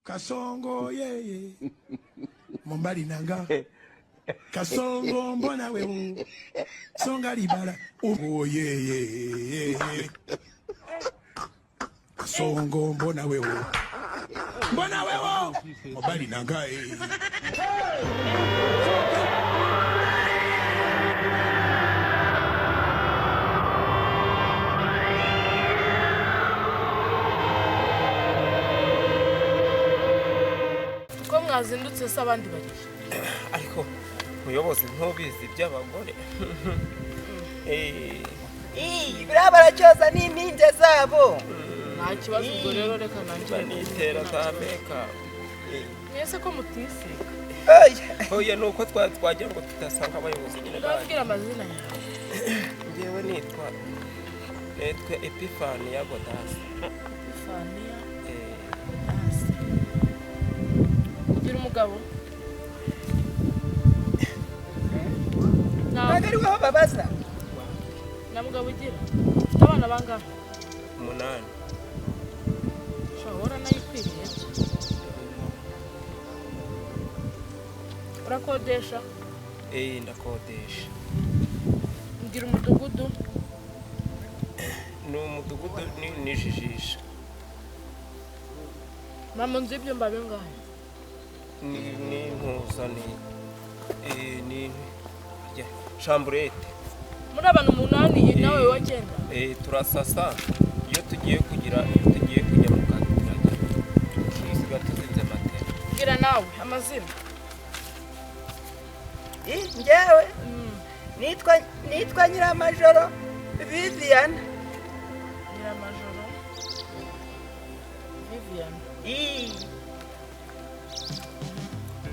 Kasongo ye Mombali nanga Kasongo mbona wewe Songa libala oh ye Kasongo mbona wewe Mombali nanga mwazindutse se abandi bari ariko muyobozi ntubizi by'abagore biriya baracyoza n'impinja zabo nta kibazo ubwo rero reka nanjye banitera za meka mwese ko mutisiga oya nuko twagira ngo tutasanga abayobozi nyine ndababwira amazina njyewe nitwa Epifania Godasi. Epifania ugira umugabo ntabwo ari wowe babaza nta mugabo ugira ufite abana bangahe 8 shahora nayikwiriye urakodesha ndakodesha ngira umudugudu n'umudugudu nijijisha mama nzi ibyumba bingahe ni mpuzani ni chambrette muri abantu 8 nawe wagenda turasasa iyo tugiye kujya mu kazi turajya tuzinze matera gira nawe amazina njyewe nitwa Nyiramajoro Vivian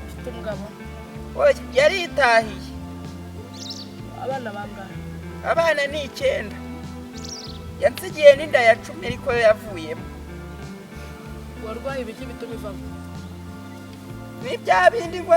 ufite umugabo yaritahiye abana bangahe abana ni 9 yansigiye n'inda ya 10 ariko yavuyemo warwaye ibiki bituma ivamo ni bya bindi ngo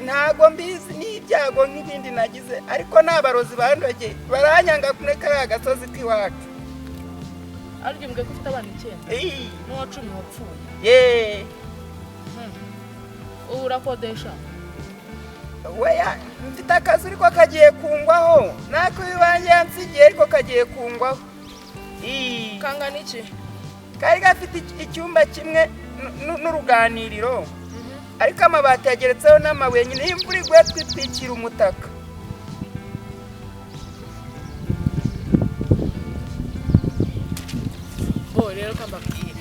ntago mbizi n'ibyago nk'ibindi nagize ariko n'abarozi bandoge baranyanga kureka ari agasozi k'iwacu ariko mbwe ko ufite abana 9 n'uwa 10 wapfuye ubu urakodesha weya mfite akazi ariko kagiye kungwaho nako bibanjye yansigiye ariko kagiye kungwaho kangana iki kari gafite icyumba kimwe n'uruganiriro ariko amabati yageretseho n'amabuye nyine imvura iguye twitwikira umutaka rero kambabwira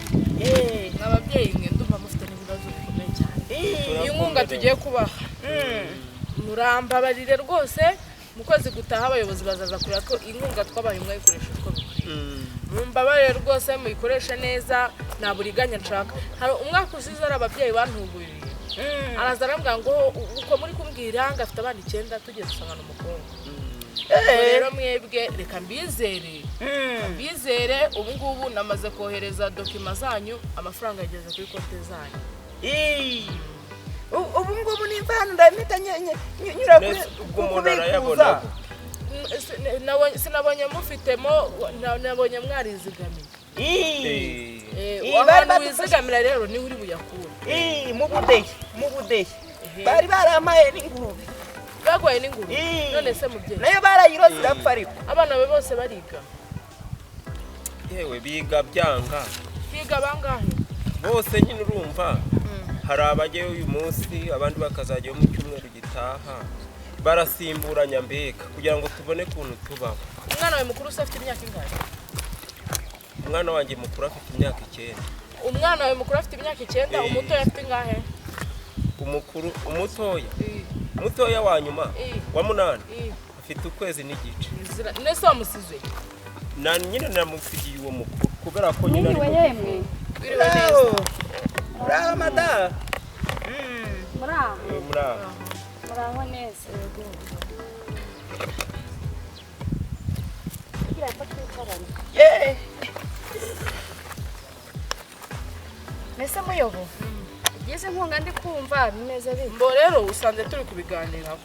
nk'ababyeyi mwe ndumva mufite n'ibibazo bikomeye cyane iyi nkunga tugiye kubaha murambabarire rwose mu kwezi gutaha abayobozi bazaza kureba ko inkunga twabaye mwayikoresha uko bikwiye mumbabarire rwose muyikoreshe neza nta buriganya nshaka hari umwaka usize ari ababyeyi bantuburiye araza arambwira ngo uko muri kumbwira ngo afite abana 9 tugiye gusangana umukobwa rero mwebwe reka mbizere ubu ngubu namaze kohereza dokima zanyu amafaranga yageze kuri konti zanyu ubu ngubu n'imvano ndamita nyura kubikuza sinabonye mufitemo nabonye mwarizigamiye abantu wizigamira rero niho uri buyakure mu budehe bari baramaye n'ingurube bagwaye n'ingurube none se mubyeyi nayo barayiroze irapfa ariko abana be bose bariga yewe biga byanga higa bangahe bose nyine urumva hari abajyayo uyu munsi abandi bakazajyayo mu cyumweru gitaha barasimburanya mbeka kugira ngo tubone kuntu tubaho umwana we mukuru se afite imyaka ingahe umwana wanjye mukuru afite imyaka 9 umwana we mukuru afite imyaka 9 umutoya afite ingahe umutoya wa nyuma wa 8 afite ukwezi n'igice nese wamusize na nyine namusigiye uwo mukuru kubera ko nyine ari yemwe biriwe neza uraho mada muraho neza kugira ngo twicarane nese muyobo igize nkunga ndi kumva bimeze bite mbo rero usanze turi kubiganiraho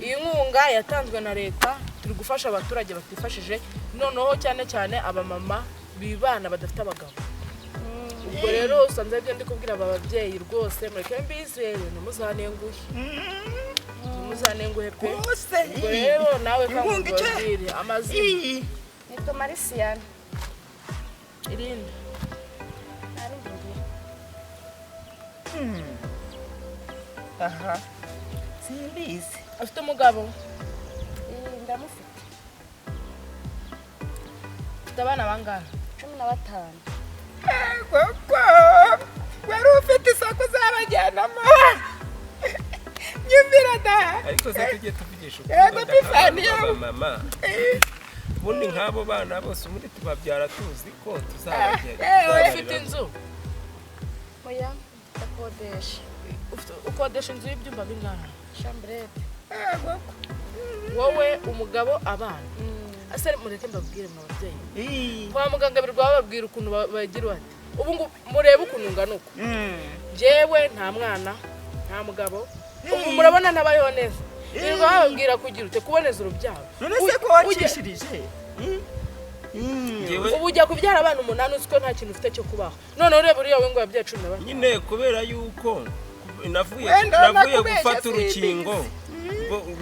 iyi nkunga yatanzwe na leta turi gufasha abaturage batifashije noneho cyane cyane abamama bibana badafite abagabo ubwo rero usanze ibyo ndi kubwira aba babyeyi rwose mureke mbizere ntimuzanenguhe ntimuzanenguhe pe ubwo rero nawe kamubwire amazina nitwa Marisiyana irindi aha simbizi afite umugabo ndamufite afite abana bangahe 15 koko wari ufite isoko uzabajyanamo nyumvira da ariko se tugiye tuvugisha Yego, Pifani, mama ubundi nk'abo bana bose ubundi tubabyara tuzi ko tuzabagera ufite inzu oya ndakodesha ukodesha inzu y'ibyumba bingahe chambrette wowe umugabo abana ase mureke mbabwire mu babyeyi kwa muganga birirwa bababwira ukuntu bagira bati ubu ngo murebe ukuntu ngana uko jewe nta mwana nta mugabo ubu murabona nabayeho neza birirwa bababwira kugira ute kuboneza urubyaro none se ko wakishirije ubu ujya kubyara abana 8 uzi ko nta kintu ufite cyo kubaho none ureba uriya we ngo yabyaye 14 nyine kubera yuko navuye gufata urukingo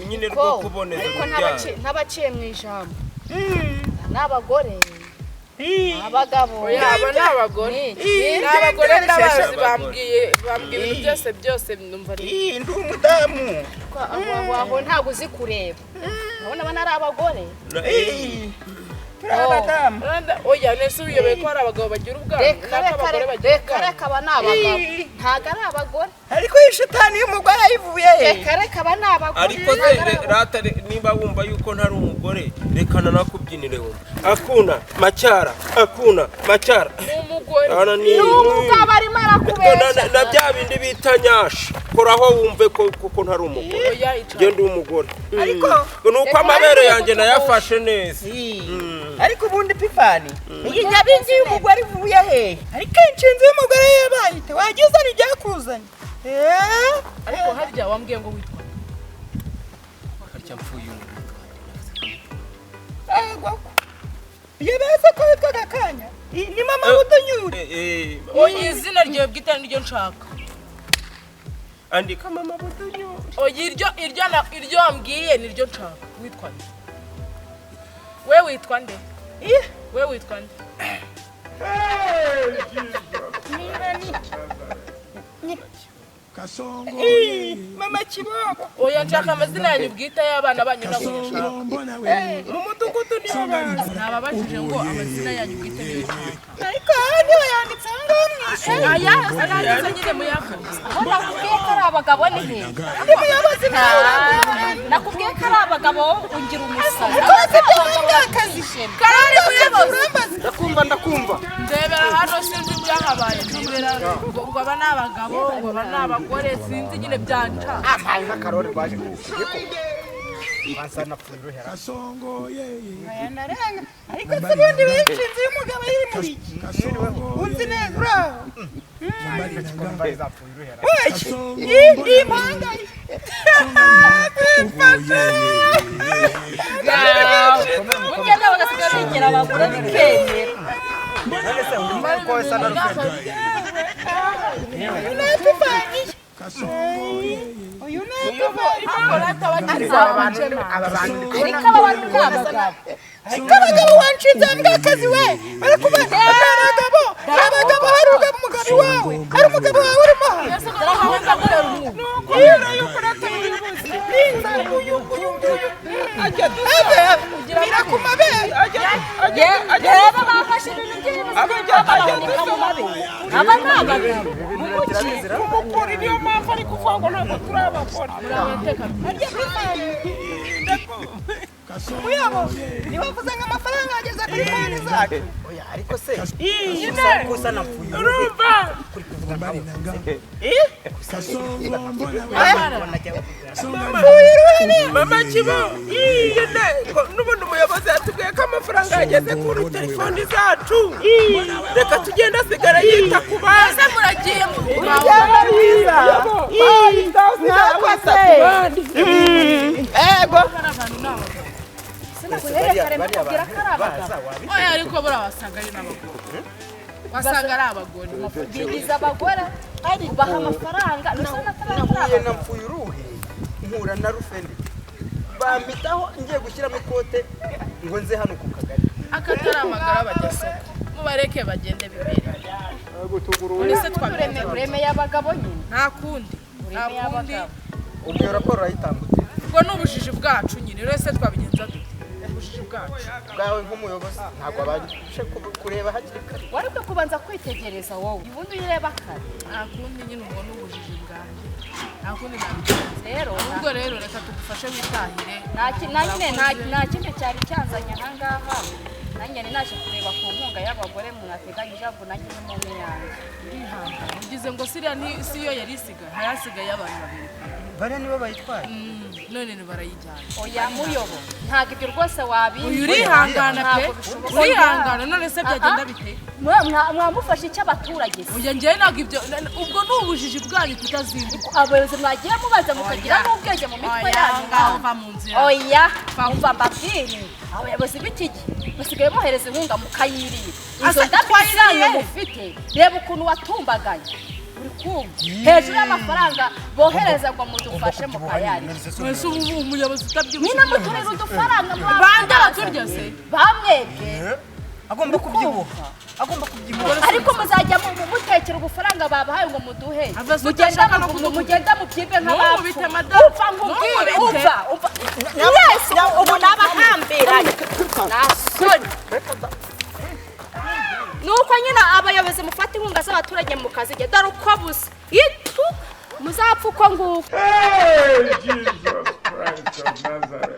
nyine rwo kuboneza urubyaro ntabaciye mu ijambo n'abagore abagabo aba n'abagore n'abagore ndabazi bambwiye ibintu byose numva ari ndi umudamu aho ntago uzi kureba urabona bana ari abagore abadamu oya nese uyobeye ko hari abagabo bagira ubwana n'abagore bagira ubwana reka aba ni abagabo ntago ari abagore ariko ishitani y'umugore ayivuye reka aba ni abagore ariko rata niba wumva yuko ntari umugore rekana nakubyinire wumva akuna macyara umugore n'umugabo arimo arakubeshya na bya bindi bita nyashi koraho wumve ko ntari umugore oya genda umugore ariko nuko amabere yanjye nayafashe neza ariko ubundi Pifani iyi nyabingi y'umugore ivuye he ariko inshinzi y'umugore yabayite wagize ari ryakuzanye ariko harya wambwiye ngo witwa harya mpfuye yebese ko witwa Gakanya ni mama Budonyuri oya izina ryawe bwite niryo nshaka andika mama Budonyuri oya iryo wambwiye niryo nshaka witwa nde we witwa nde we witwa nde Kasongo mama Kibogo oya nshaka amazina yanyu bwite y'abana banyu Kasongo nabashaka mbona wewe mu mudugudu niyo bazi nababajije ngo amazina yanyu bwite niyo nshaka ariko niyo yanditse ngo mwishe aya aranditse nyine muyavuze aho nakubwiye ko ari abagabo ni he ndi muyobozi nakubwiye ko ari abagabo ungira umusazi koze by'akazi karari muyavuze ndakumva ndebera hano sinzi byahabaye ndebera ngo aba ni abagabo ngo aba ni abagore sinzi nyine byanca amaye nk'akarori rwaje kuko basa napfuruhera Kasongo yeye narenga ariko se bundi b'inshinzi y'umugabo iri muri iki Kasongo unzi neza uraho mbali Kasongo iyi mpanga burya nawe bagasigaye bigira abagore bikemera Kasongo yeye uyu ni ariko aba bantu ni abagabo ariko abagabo wanshinze mbwakazi we barakuba abagabo hari umugabo wawe hari umugabo wawe urimo gira ku mabere reba bafashe ibintu by'ibintu mu mabere aba ni abagabo umukuri niyo mpamvu ari kuvuga ngo ntabwo turi abakora Kasongo uyabo nibavuze ngo amafaranga ageze kuri konti zacu oya ariko se gusa napfuye urumva mbali nanga Kasongo mbona mama Kibo yine n'ubundi umuyobozi yatubwiye ko amafaranga yageze kuri telefoni zacu reka tugenda asigara yita ku bana muragiye mu ego oya ariko buriya wasanga ari n'abagore wasanga ari abagore bigize abagore ubaha amafaranga nahuye na mpfuye uruhe mpura na rufende bambitaho ngiye gushyiramo ikote ngo nze hano ku kagari akatari amagara bagesoko mubareke bagende bibere urese uremeye abagabo nyine nta kundi ubwo raporo urayitambutse ubwo ni ubujiji bwacu nyine urese twabigenza dute ubujiji bwacu bwawe nk'umuyobozi ntabwo abashe kureba hakiri kare wari ukwiye kubanza kwitegereza wowe ubundi uyireba kare nta kundi nyine ubwo ni ubujiji bwanjye nta kundi nabigenza rero ubwo rero reka tugufashe witahire nta kindi cyari cyanzanye aha ngaha nanjye naje kureba ku nkunga y'abagore mwateganyije ngo nanjye n'umuntu yanjye ihangane ugize ngo siriya si yo yari isigaye hayasigaye abantu babiri bariya nibo bayitwaye none barayijyana oya muyobo ntabwo ibyo rwose wabizi uyu urihangana pe urihangana none se byagenda bite mwamufashe icy'abaturage se oya njyewe ntabwo ibyo ubwo ni ubujiji bwanyu kutazinduka abayobozi mwagiye mubaza mukagira n'ubwenge mu mitwe yanyu va mu nzira oya umva mbabwire abayobozi b'iki gihe basigaye bohereza inkunga mukayirira izo ndabyo zanyu mufite reba ukuntu watumbagaye hejuru y'amafaranga bohereza ngo mudufashe mu kayari mwese ubu umuyobozi utabyumva nyine muturere udufaranga bande baturya se bamwebwe agomba kubyibuha ariko muzajya mutekera ubufaranga babahaye ngo muduhe mugenda mubyibe nk'abapfu upfa nk'ubwire upfa mwese ubu nabahambiranye nasoni nuko nyine abayobozi mufata inkunga z'abaturage mu kazi ge dore uko busa itu muzapfa uko nguko. Hey, Jesus Christ of Nazareth.